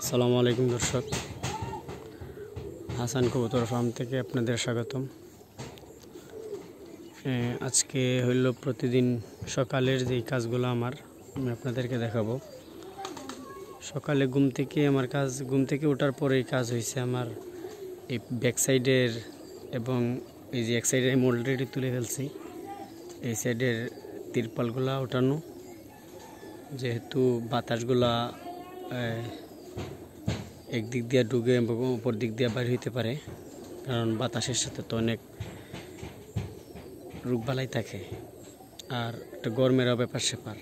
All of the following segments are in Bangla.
আসসালামু আলাইকুম দর্শক, হাসান কবুতর ফার্ম থেকে আপনাদের স্বাগতম। আজকে হইল প্রতিদিন সকালের যেই কাজগুলো আমি আপনাদেরকে দেখাবো। সকালে ঘুম থেকে ওঠার পরেই কাজ হয়েছে আমার এই ব্যাক সাইডের এবং এই যে এক সাইডে আমি অলরেডি তুলে ফেলছি, এই সাইডের তিরপালগুলা ওঠানো, যেহেতু বাতাসগুলা একদিক দিয়ে ঢুকে এবং উপর দিক দিয়ে বাইর হইতে পারে, কারণ বাতাসের সাথে তো অনেক রোগবালাই থাকে আর একটা গরমেরও ব্যাপার স্যাপার।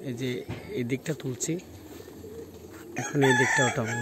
এই যে এই দিকটা তুলছি, এখন এই দিকটা ওঠাবো।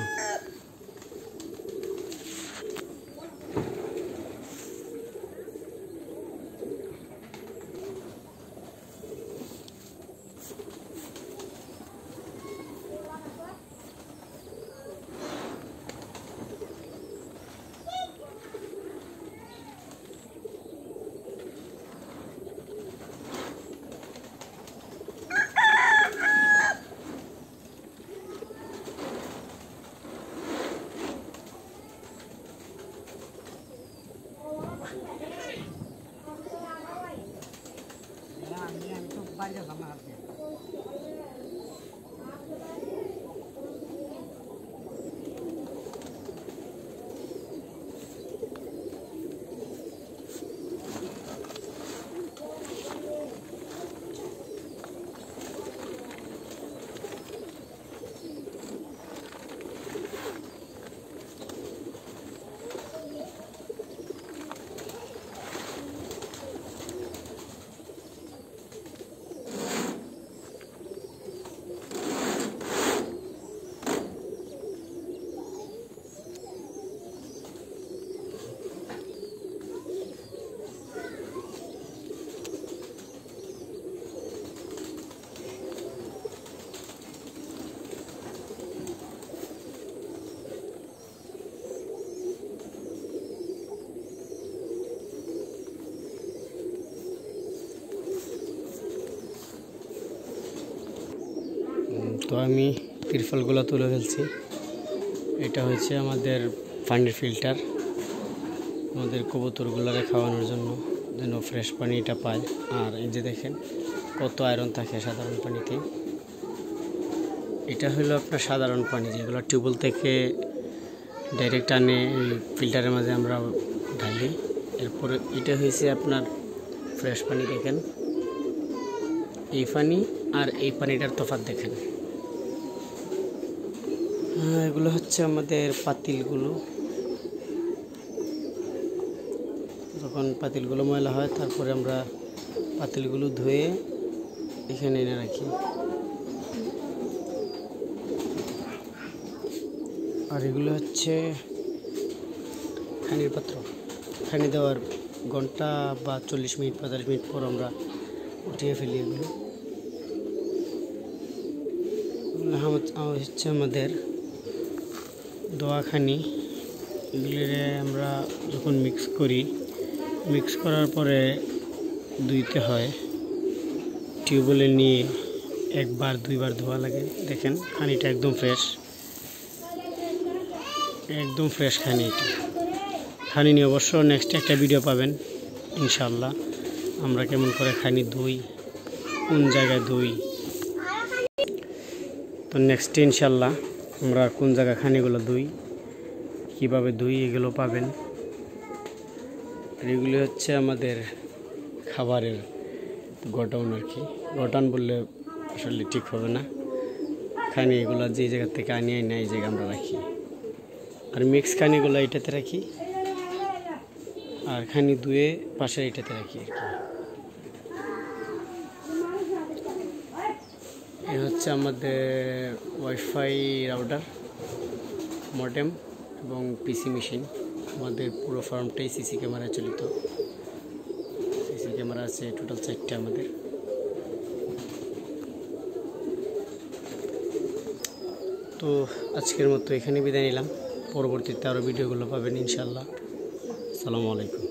তো আমি তিরপালগুলো তুলে ফেলছি। এটা হচ্ছে আমাদের পানির ফিল্টার, আমাদের কবুতরগুলোরে খাওয়ানোর জন্য, যেন ফ্রেশ পানিটা পায়। আর এই যে দেখেন কত আয়রন থাকে সাধারণ পানিতে। এটা হলো আপনার সাধারণ পানি, যেগুলো টিউবওয়েল থেকে ডাইরেক্ট আনে এই ফিল্টারের মাঝে আমরা ঢালি। এরপরে এটা হয়েছে আপনার ফ্রেশ পানি। দেখেন এই পানি আর এই পানিটার তফাৎ দেখেন। এগুলো হচ্ছে আমাদের পাতিলগুলো। যখন পাতিলগুলো ময়লা হয়, তারপরে আমরা পাতিলগুলো ধুয়ে এখানে এনে রাখি। আর এগুলো হচ্ছে খানির পাত্র। খানি দেওয়ার ঘন্টা বা 40 মিনিট 45 মিনিট পর আমরা উঠিয়ে ফেলি। এগুলো হচ্ছে আমাদের দোয়াখানি। এগুলিরে আমরা যখন মিক্স করার পরে ধুইতে হয়, টিউবওয়েলে নিয়ে একবার দুইবার ধোয়া লাগে। দেখেন খানিটা একদম ফ্রেশ খানি। এটা খানি নিয়ে অবশ্য নেক্সট একটা ভিডিও পাবেন ইনশাল্লাহ, আমরা কেমন করে খানি ধুই, কোন জায়গায় ধুই। তো নেক্সট ইনশাল্লাহ আমরা কোন জায়গায় খানিগুলো ধুই, কীভাবে ধুই, এগুলো পাবেন। আর এগুলি হচ্ছে আমাদের খাবারের গোডাউন আর কি। গোডাউন বললে আসলে ঠিক হবে না, খানি এগুলো যে জায়গা থেকে আনি এই জায়গায় আমরা রাখি। আর মিক্স খানিগুলো এটাতে রাখি, আর খানি ধুয়ে পাশে এটাতে রাখি আর কি। এই হচ্ছে আমাদের ওয়াইফাই রাউটার, মডেম এবং পিসি মেশিন। আমাদের পুরো ফার্মটাই সিসি ক্যামেরা চালিত। সিসি ক্যামেরা আছে টোটাল 4টা আমাদের। তো আজকের মতো এখানে বিদায় নিলাম। পরবর্তীতে আরও ভিডিওগুলো পাবেন ইনশাল্লাহ। আসসালামু আলাইকুম।